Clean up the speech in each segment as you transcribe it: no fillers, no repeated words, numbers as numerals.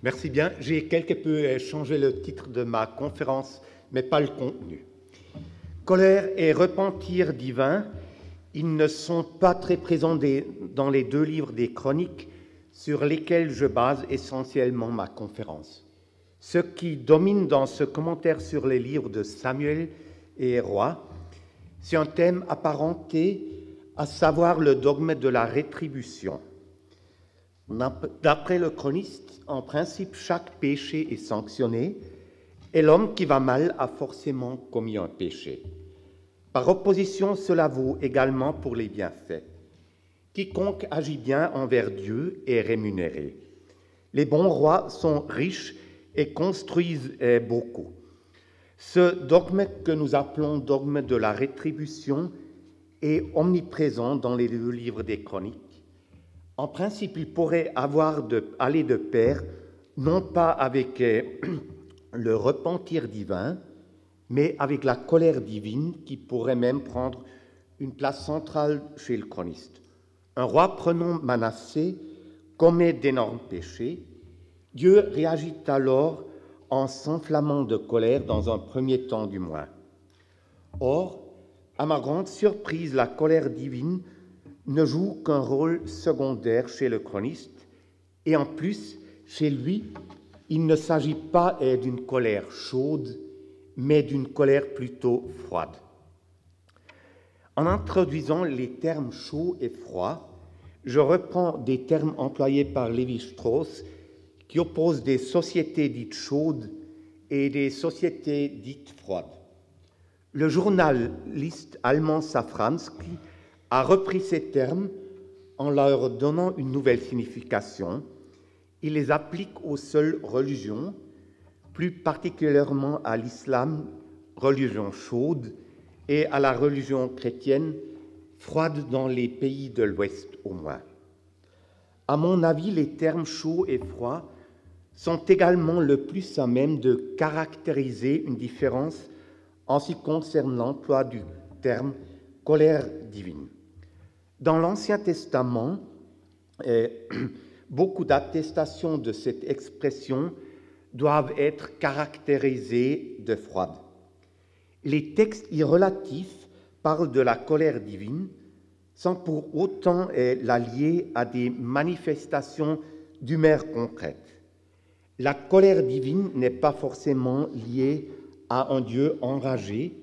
Merci bien. J'ai quelque peu changé le titre de ma conférence, mais pas le contenu. Colère et repentir divin, ils ne sont pas très présents dans les deux livres des Chroniques sur lesquels je base essentiellement ma conférence. Ce qui domine dans ce commentaire sur les livres de Samuel et Rois, c'est un thème apparenté, à savoir le dogme de la rétribution. D'après le chroniste, en principe, chaque péché est sanctionné et l'homme qui va mal a forcément commis un péché. Par opposition, cela vaut également pour les bienfaits. Quiconque agit bien envers Dieu est rémunéré. Les bons rois sont riches et construisent beaucoup. Ce dogme que nous appelons dogme de la rétribution est omniprésent dans les deux livres des Chroniques. En principe, il pourrait aller de pair, non pas avec le repentir divin, mais avec la colère divine qui pourrait même prendre une place centrale chez le chroniste. Un roi, prenons Manassé, commet d'énormes péchés. Dieu réagit alors en s'enflammant de colère, dans un premier temps du moins. Or, à ma grande surprise, la colère divine ne joue qu'un rôle secondaire chez le chroniste, et en plus, chez lui, il ne s'agit pas d'une colère chaude, mais d'une colère plutôt froide. En introduisant les termes chaud et froid, je reprends des termes employés par Lévi-Strauss qui opposent des sociétés dites chaudes et des sociétés dites froides. Le journaliste allemand Safransky a repris ces termes en leur donnant une nouvelle signification. Il les applique aux seules religions, plus particulièrement à l'islam, religion chaude, et à la religion chrétienne, froide dans les pays de l'Ouest au moins. À mon avis, les termes chaud et froid sont également le plus à même de caractériser une différence en ce qui concerne l'emploi du terme colère divine. Dans l'Ancien Testament, beaucoup d'attestations de cette expression doivent être caractérisées de froide. Les textes y relatifs parlent de la colère divine sans pour autant la lier à des manifestations d'humeur concrètes. La colère divine n'est pas forcément liée à un Dieu enragé,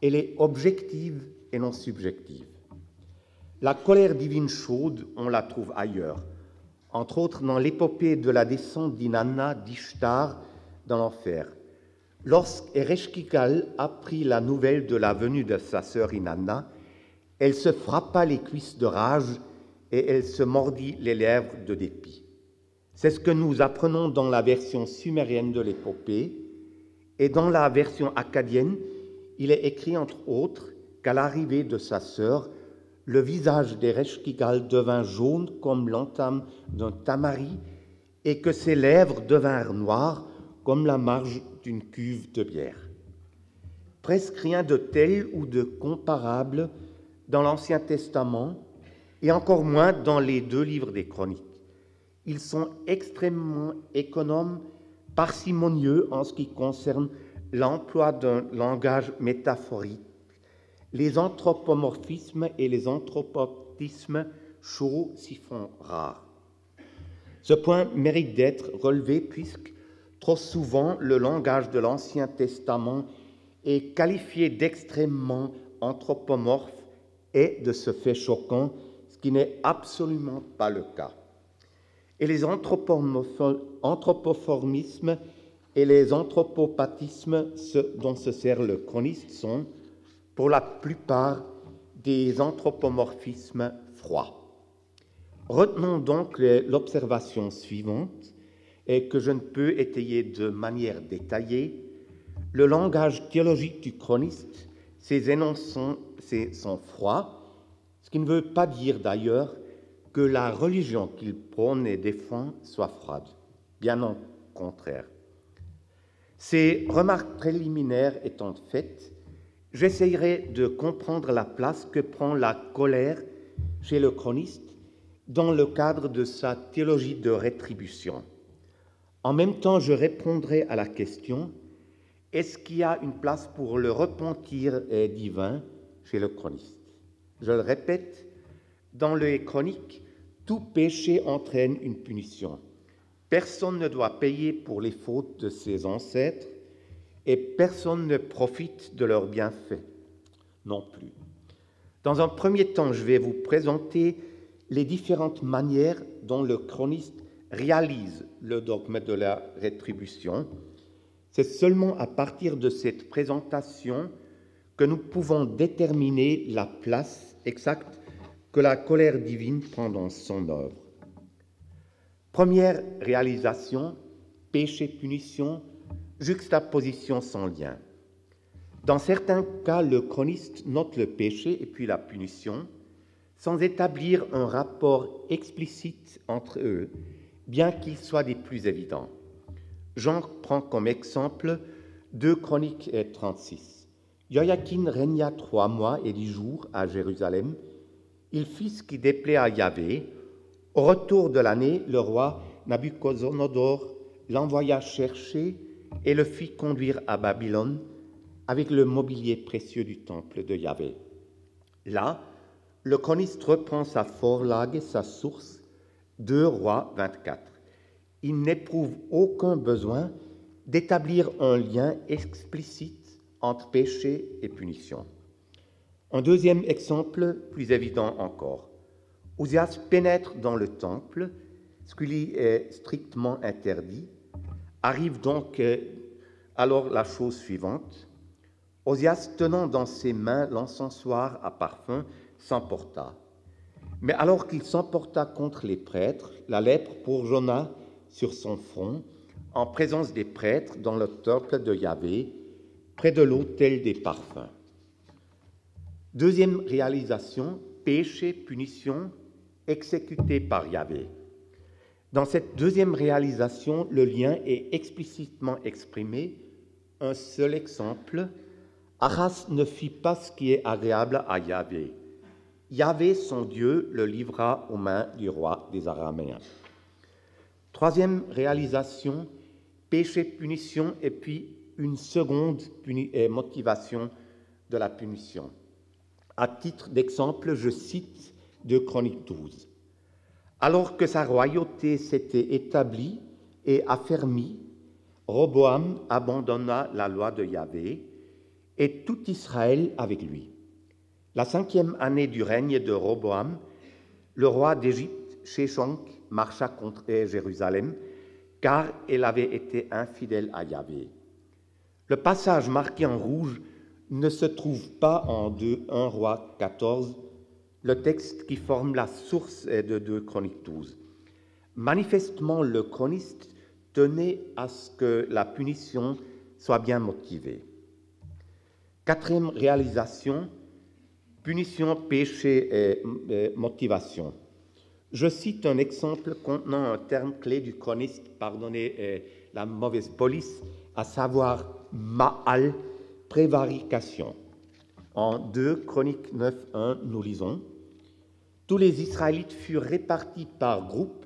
elle est objective et non subjective. La colère divine chaude, on la trouve ailleurs, entre autres dans l'épopée de la descente d'Inanna d'Ishtar dans l'enfer. Lorsqu'Ereshkigal apprit la nouvelle de la venue de sa sœur Inanna, elle se frappa les cuisses de rage et elle se mordit les lèvres de dépit. C'est ce que nous apprenons dans la version sumérienne de l'épopée, et dans la version akkadienne, il est écrit entre autres qu'à l'arrivée de sa sœur, le visage d'Ereshkigal devint jaune comme l'entame d'un tamari et que ses lèvres devinrent noires comme la marge d'une cuve de bière. Presque rien de tel ou de comparable dans l'Ancien Testament et encore moins dans les deux livres des Chroniques. Ils sont extrêmement économes, parcimonieux en ce qui concerne l'emploi d'un langage métaphorique. Les anthropomorphismes et les anthropoptismes chauds s'y font rares. Ce point mérite d'être relevé puisque trop souvent le langage de l'Ancien Testament est qualifié d'extrêmement anthropomorphe et de ce fait choquant, ce qui n'est absolument pas le cas. Et les anthropomorphismes et les anthropopathismes dont se sert le chroniste sont, pour la plupart, des anthropomorphismes froids. Retenons donc l'observation suivante, et que je ne peux étayer de manière détaillée. Le langage théologique du chroniste, ses énoncés sont froids, ce qui ne veut pas dire d'ailleurs que la religion qu'il prône et défend soit froide, bien au contraire. Ces remarques préliminaires étant faites, j'essayerai de comprendre la place que prend la colère chez le chroniste dans le cadre de sa théologie de rétribution. En même temps, je répondrai à la question, est-ce qu'il y a une place pour le repentir divin chez le chroniste? Je le répète, dans les chroniques, tout péché entraîne une punition. Personne ne doit payer pour les fautes de ses ancêtres et personne ne profite de leurs bienfaits non plus. Dans un premier temps, je vais vous présenter les différentes manières dont le chroniste réalise le dogme de la rétribution. C'est seulement à partir de cette présentation que nous pouvons déterminer la place exacte que la colère divine prend dans son œuvre. Première réalisation, péché-punition, juxtaposition sans lien. Dans certains cas, le chroniste note le péché et puis la punition, sans établir un rapport explicite entre eux, bien qu'ils soient des plus évidents. J'en prends comme exemple 2 Chroniques 36. Joachim régna 3 mois et 10 jours à Jérusalem. Il fit ce qui déplaît à Yahvé. Au retour de l'année, le roi Nabuchodonosor l'envoya chercher et le fit conduire à Babylone avec le mobilier précieux du temple de Yahvé. Là, le chroniste reprend sa forlage, sa source, 2 Rois 24. Il n'éprouve aucun besoin d'établir un lien explicite entre péché et punition. Un deuxième exemple, plus évident encore. Ozias pénètre dans le temple, ce qui lui est strictement interdit. Arrive donc alors la chose suivante. Ozias, tenant dans ses mains l'encensoir à parfum, s'emporta. Mais alors qu'il s'emporta contre les prêtres, la lèpre bourgeonna sur son front, en présence des prêtres dans le temple de Yahvé, près de l'autel des parfums. Deuxième réalisation, péché, punition, exécuté par Yahvé. Dans cette deuxième réalisation, le lien est explicitement exprimé. Un seul exemple, Achaz ne fit pas ce qui est agréable à Yahvé. Yahvé, son Dieu, le livra aux mains du roi des Araméens. Troisième réalisation, péché, punition, et puis une seconde motivation de la punition. À titre d'exemple, je cite 2 Chroniques 12. Alors que sa royauté s'était établie et affermie, Roboam abandonna la loi de Yahvé et tout Israël avec lui. La 5e année du règne de Roboam, le roi d'Égypte, Sheshonk, marcha contre Jérusalem, car elle avait été infidèle à Yahvé. Le passage marqué en rouge ne se trouve pas en 1 Roi 14, le texte qui forme la source de 2 Chroniques 12. Manifestement, le chroniste tenait à ce que la punition soit bien motivée. Quatrième réalisation, punition, péché et motivation. Je cite un exemple contenant un terme clé du chroniste, pardonnez la mauvaise police, à savoir ma'al, prévarication. En 2 Chroniques 9.1, nous lisons « Tous les Israélites furent répartis par groupe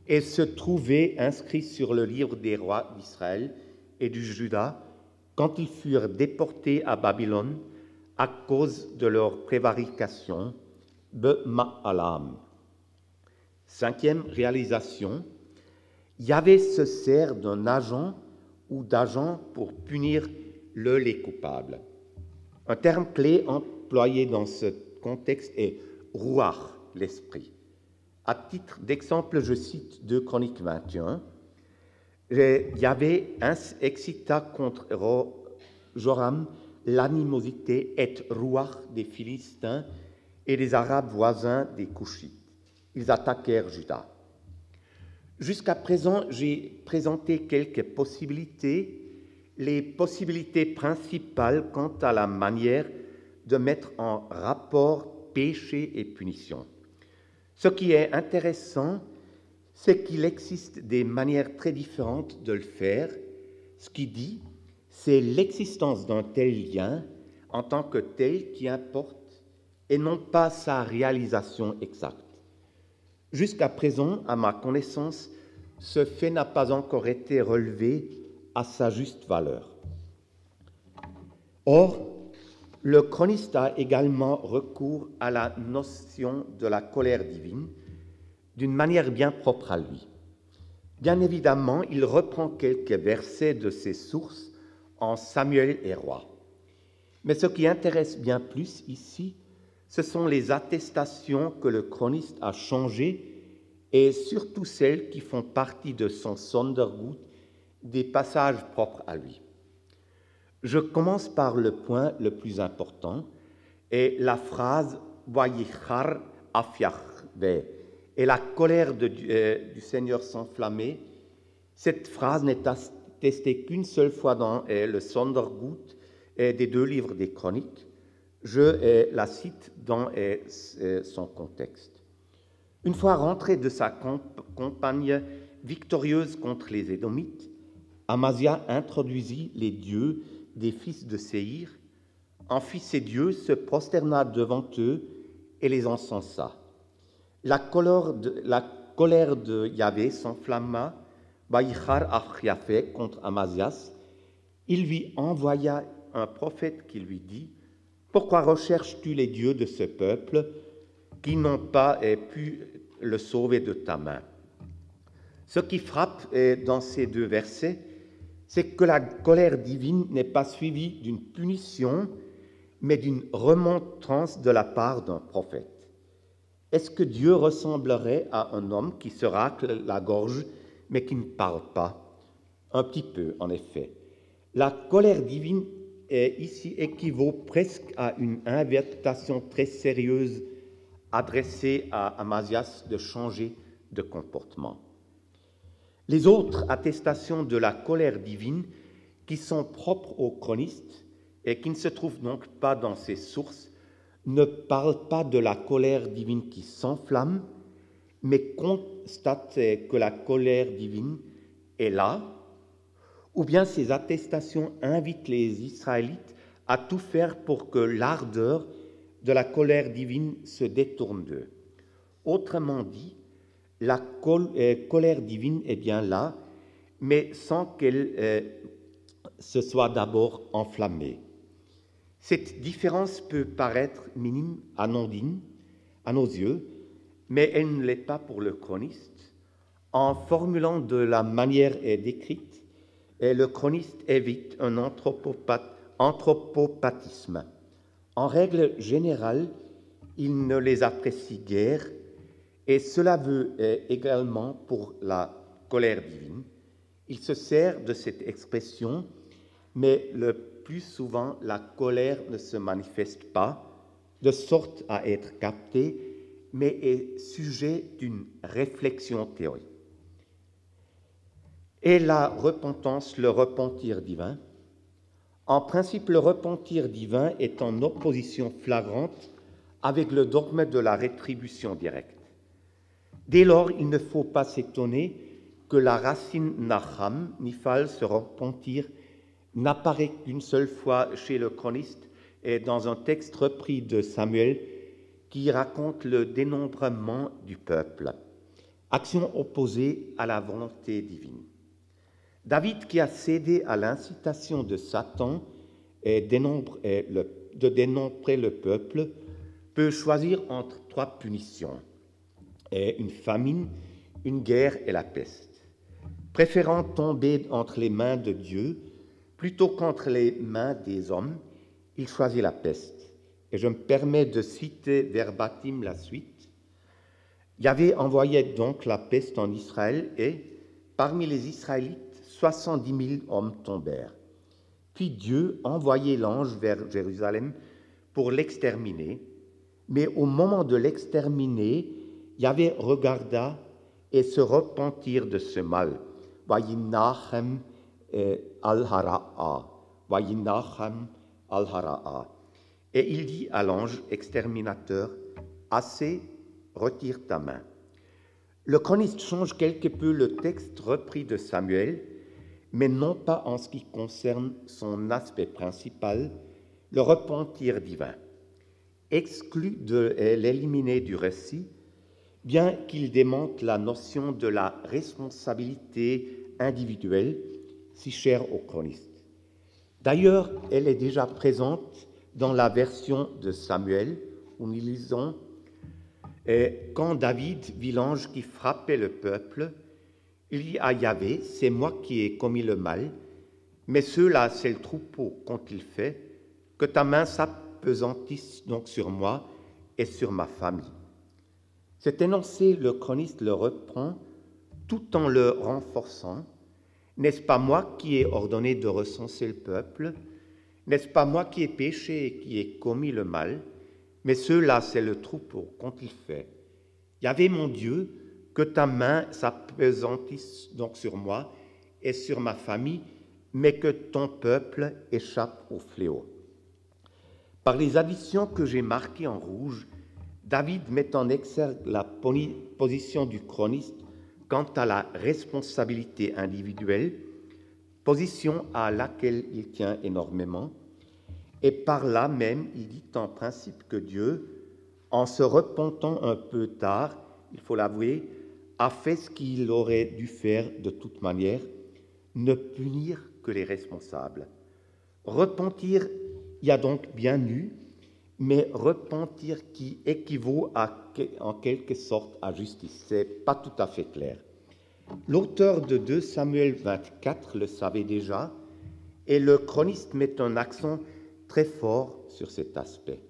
et se trouvaient inscrits sur le livre des rois d'Israël et du Juda quand ils furent déportés à Babylone à cause de leur prévarication, B'ma'alam. » 5e réalisation, Yahvé se sert d'un agent ou d'agents pour punir les coupables. Un terme clé employé dans ce contexte est « ruach », l'esprit. À titre d'exemple, je cite 2 Chroniques 21. Yahvé excita contre Joram l'animosité et ruach des Philistins et des Arabes voisins des Couchites. Ils attaquèrent Juda. Jusqu'à présent, j'ai présenté quelques possibilités, les possibilités principales quant à la manière de mettre en rapport péché et punition. Ce qui est intéressant, c'est qu'il existe des manières très différentes de le faire. Ce qui dit, c'est l'existence d'un tel lien en tant que tel qui importe et non pas sa réalisation exacte. Jusqu'à présent, à ma connaissance, ce fait n'a pas encore été relevé à sa juste valeur. Or, le chroniste a également recours à la notion de la colère divine d'une manière bien propre à lui. Bien évidemment, il reprend quelques versets de ses sources en Samuel et Rois. Mais ce qui intéresse bien plus ici, ce sont les attestations que le chroniste a changées et surtout celles qui font partie de son Sondergut, des passages propres à lui. Je commence par le point le plus important et la phrase « Vayichar afiachve » et la colère du Seigneur s'enflammer. Cette phrase n'est attestée qu'une seule fois dans le Sondergut des deux livres des Chroniques. Je la cite dans son contexte. Une fois rentré de sa campagne victorieuse contre les Édomites, Amazia introduisit les dieux des fils de Séhir, en fit ces dieux, se prosterna devant eux et les encensa. La colère de Yahvé s'enflamma, Vayichar Achiaphé contre Amazias. Il lui envoya un prophète qui lui dit « Pourquoi recherches-tu les dieux de ce peuple qui n'ont pas pu le sauver de ta main ?» Ce qui frappe dans ces deux versets, c'est que la colère divine n'est pas suivie d'une punition, mais d'une remontrance de la part d'un prophète. Est-ce que Dieu ressemblerait à un homme qui se racle la gorge, mais qui ne parle pas? Un petit peu, en effet. La colère divine ici équivaut presque à une invitation très sérieuse adressée à Amazias de changer de comportement. Les autres attestations de la colère divine qui sont propres aux chronistes et qui ne se trouvent donc pas dans ces sources ne parlent pas de la colère divine qui s'enflamme, mais constatent que la colère divine est là, ou bien ces attestations invitent les Israélites à tout faire pour que l'ardeur de la colère divine se détourne d'eux. Autrement dit, la colère divine est bien là, mais sans qu'elle se soit d'abord enflammée. Cette différence peut paraître minime, anodine, à nos yeux, mais elle ne l'est pas pour le chroniste. En formulant de la manière décrite, le chroniste évite un anthropopathisme. En règle générale, il ne les apprécie guère, et cela veut également pour la colère divine. Il se sert de cette expression, mais le plus souvent, la colère ne se manifeste pas, de sorte à être captée, mais est sujet d'une réflexion théorique. Et la repentance, le repentir divin. En principe, le repentir divin est en opposition flagrante avec le dogme de la rétribution directe. Dès lors, il ne faut pas s'étonner que la racine nacham, nifal, se repentir, n'apparaît qu'une seule fois chez le chroniste et dans un texte repris de Samuel qui raconte le dénombrement du peuple, action opposée à la volonté divine. David, qui a cédé à l'incitation de Satan de dénombrer le peuple, peut choisir entre trois punitions, une famine, une guerre et la peste. Préférant tomber entre les mains de Dieu plutôt qu'entre les mains des hommes, il choisit la peste. Et je me permets de citer verbatim la suite. Yahvé envoyait donc la peste en Israël et, parmi les Israélites, 70 000 hommes tombèrent. Puis Dieu envoyait l'ange vers Jérusalem pour l'exterminer, mais au moment de l'exterminer, Yahvé regarda et se repentir de ce mal. Vayinachem al-hara'a. Vayinachem al-hara'a. Et il dit à l'ange exterminateur, « Assez, retire ta main. » Le chroniste change quelque peu le texte repris de Samuel, mais non pas en ce qui concerne son aspect principal, le repentir divin. Exclu de l'éliminer du récit, bien qu'il démonte la notion de la responsabilité individuelle si chère aux chronistes. D'ailleurs, elle est déjà présente dans la version de Samuel, où nous lisons « Quand David vit l'ange qui frappait le peuple, il dit à Yahvé, c'est moi qui ai commis le mal, mais ceux-là, c'est le troupeau quand il fait, que ta main s'appesantisse donc sur moi et sur ma famille. » Cet énoncé, le chroniste le reprend tout en le renforçant. « N'est-ce pas moi qui ai ordonné de recenser le peuple? N'est-ce pas moi qui ai péché et qui ai commis le mal? Mais ceux-là, c'est le troupeau quand il fait. Yahvé mon Dieu, que ta main s'appesantisse donc sur moi et sur ma famille, mais que ton peuple échappe au fléau. » Par les additions que j'ai marquées en rouge, David met en exergue la position du chroniste quant à la responsabilité individuelle, position à laquelle il tient énormément, et par là même, il dit en principe que Dieu, en se repentant un peu tard, il faut l'avouer, a fait ce qu'il aurait dû faire de toute manière, ne punir que les responsables. Repentir y a donc bien eu, mais repentir qui équivaut en quelque sorte à justice. Ce n'est pas tout à fait clair. L'auteur de 2 Samuel 24 le savait déjà, et le chroniste met un accent très fort sur cet aspect.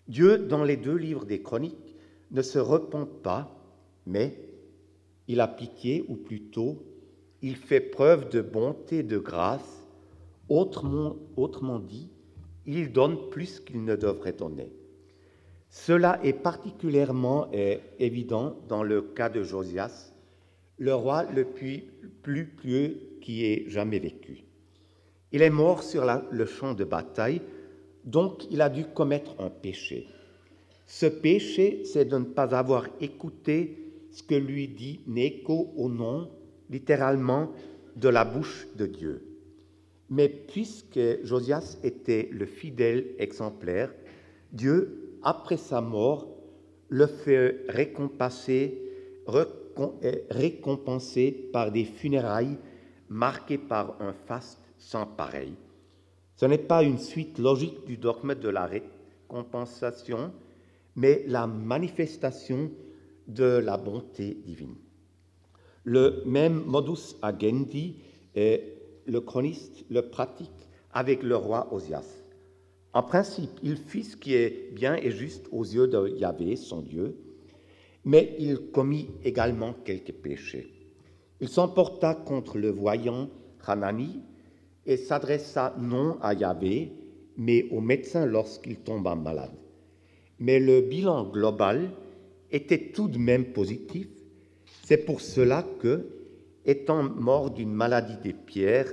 Dieu, dans les 2 livres des chroniques, ne se repent pas, mais il a pitié, ou plutôt, il fait preuve de bonté, de grâce, autrement dit, il donne plus qu'il ne devrait donner. Cela est particulièrement évident dans le cas de Josias, le roi le plus pieux qui ait jamais vécu. Il est mort sur le champ de bataille, donc il a dû commettre un péché. Ce péché, c'est de ne pas avoir écouté ce que lui dit Néco au nom, littéralement, de la bouche de Dieu. Mais puisque Josias était le fidèle exemplaire, Dieu, après sa mort, le fait récompenser par des funérailles marquées par un faste sans pareil. Ce n'est pas une suite logique du dogme de la récompensation, mais la manifestation de la bonté divine. Le même modus agendi, le chroniste le pratique avec le roi Osias. En principe, il fit ce qui est bien et juste aux yeux de Yahvé, son Dieu, mais il commit également quelques péchés. Il s'emporta contre le voyant Hanani et s'adressa non à Yahvé, mais au médecin lorsqu'il tomba malade. Mais le bilan global était tout de même positif. C'est pour cela que, étant mort d'une maladie des pieds,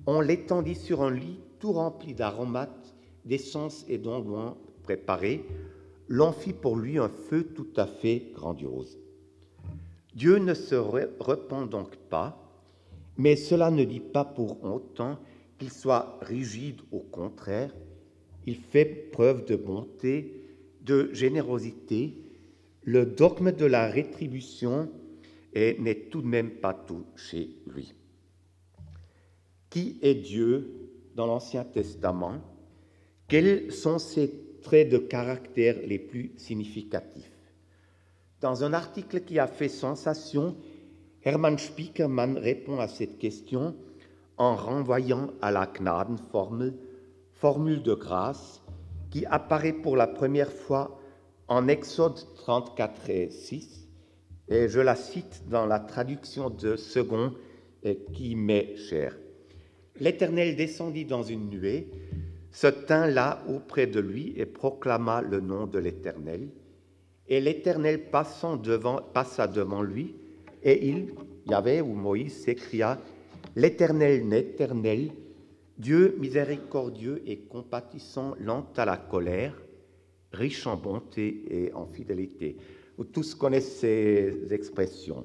on l'étendit sur un lit tout rempli d'aromates, d'essences et d'onguents préparés. L'on fit pour lui un feu tout à fait grandiose. Dieu ne se repent donc pas, mais cela ne dit pas pour autant qu'il soit rigide, au contraire. Il fait preuve de bonté, de générosité. Le dogme de la rétribution n'est tout de même pas tout chez lui. Qui est Dieu dans l'Ancien Testament? Quels sont ses traits de caractère les plus significatifs? Dans un article qui a fait sensation, Hermann Spiekermann répond à cette question en renvoyant à la Gnadenformel, formule de grâce, qui apparaît pour la première fois en Exode 34 et 6, et je la cite dans la traduction de Second qui m'est chère. L'Éternel descendit dans une nuée, se tint là auprès de lui et proclama le nom de l'Éternel. Et l'Éternel passa devant lui, et Yahvé ou Moïse s'écria, « L'Éternel, l'Éternel, Dieu miséricordieux et compatissant, lent à la colère, riche en bonté et en fidélité. » Vous tous connaissez ces expressions.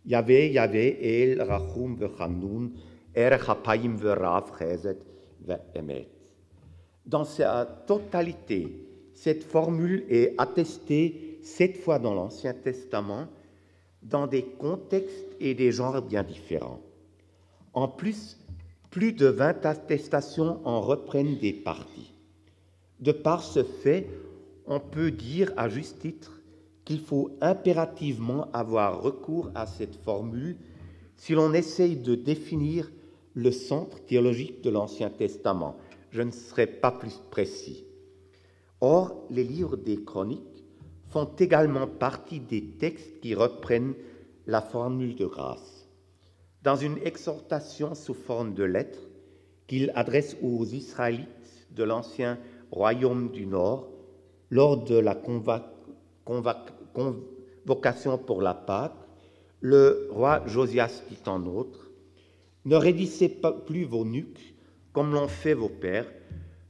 Yahvé, Yahvé, El Rachum Vechanun, Chapayim Verav Chesed Ve'emet. Dans sa totalité, cette formule est attestée 7 fois dans l'Ancien Testament, dans des contextes et des genres bien différents. En plus, plus de 20 attestations en reprennent des parties. De par ce fait, on peut dire à juste titre qu'il faut impérativement avoir recours à cette formule si l'on essaye de définir le centre théologique de l'Ancien Testament. Je ne serai pas plus précis. Or, les livres des Chroniques font également partie des textes qui reprennent la formule de grâce. Dans une exhortation sous forme de lettre qu'il adresse aux Israélites de l'ancien royaume du Nord, lors de la convocation pour la Pâque, le roi Josias dit en outre: « Ne raidissez pas plus vos nuques comme l'ont fait vos pères.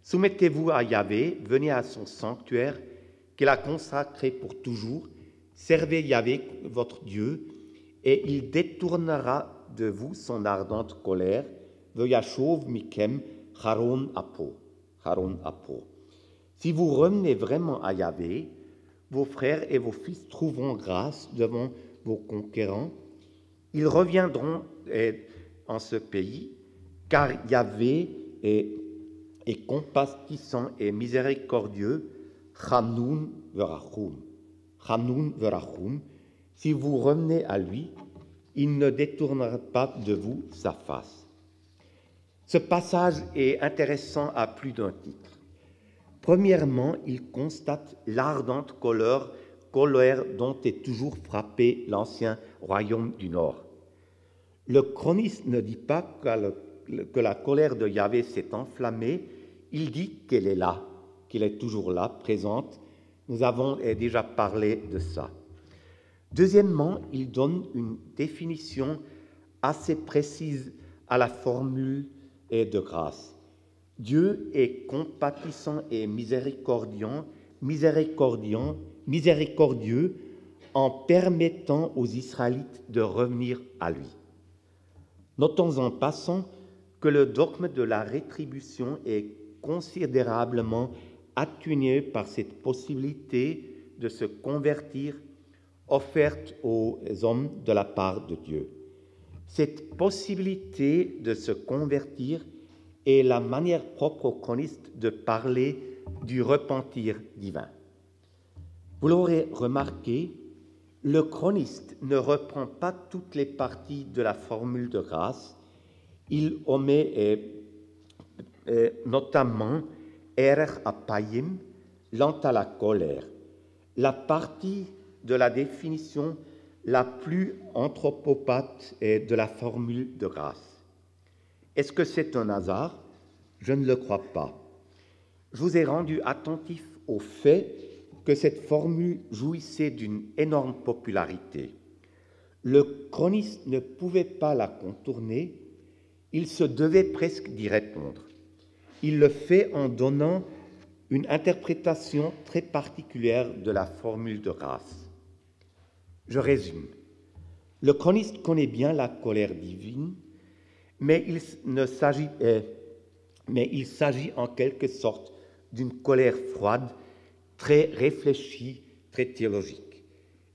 Soumettez-vous à Yahvé, venez à son sanctuaire qu'il a consacré pour toujours. Servez Yahvé, votre Dieu, et il détournera de vous son ardente colère. Veyachov mikem Haron apo. Si vous revenez vraiment à Yahvé, vos frères et vos fils trouveront grâce devant vos conquérants. Ils reviendront en ce pays, car Yahvé est compatissant et miséricordieux. Chanun verachum. Si vous revenez à lui, il ne détournera pas de vous sa face. » Ce passage est intéressant à plus d'un titre. Premièrement, il constate l'ardente colère dont est toujours frappé l'ancien royaume du Nord. Le chroniste ne dit pas que la colère de Yahvé s'est enflammée, il dit qu'elle est là, qu'elle est toujours là, présente. Nous avons déjà parlé de ça. Deuxièmement, il donne une définition assez précise à la formule de grâce. Dieu est compatissant et miséricordieux en permettant aux Israélites de revenir à lui. Notons en passant que le dogme de la rétribution est considérablement atténué par cette possibilité de se convertir offerte aux hommes de la part de Dieu. Cette possibilité de se convertir est la manière propre aux chronistes de parler du repentir divin. Vous l'aurez remarqué, le chroniste ne reprend pas toutes les parties de la formule de grâce. Il omet notamment erech apayim, lent à la colère, la partie de la définition la plus anthropopathe de la formule de grâce. Est-ce que c'est un hasard? Je ne le crois pas. Je vous ai rendu attentif au fait que cette formule jouissait d'une énorme popularité. Le chroniste ne pouvait pas la contourner, il se devait presque d'y répondre. Il le fait en donnant une interprétation très particulière de la formule de grâce. Je résume. Le chroniste connaît bien la colère divine, mais il s'agit en quelque sorte d'une colère froide, très réfléchie, très théologique.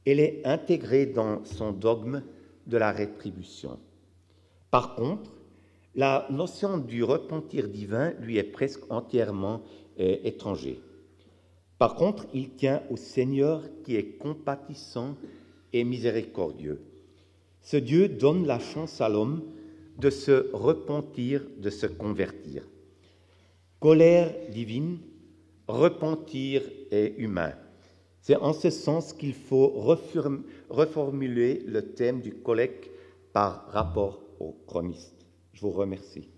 Elle est intégrée dans son dogme de la rétribution. Par contre, la notion du repentir divin lui est presque entièrement étrangère. Par contre, il tient au Seigneur qui est compatissant et miséricordieux. Ce Dieu donne la chance à l'homme de se repentir, de se convertir. Colère divine, repentir est humain. C'est en ce sens qu'il faut reformuler le thème du colloque par rapport au chroniste. Je vous remercie.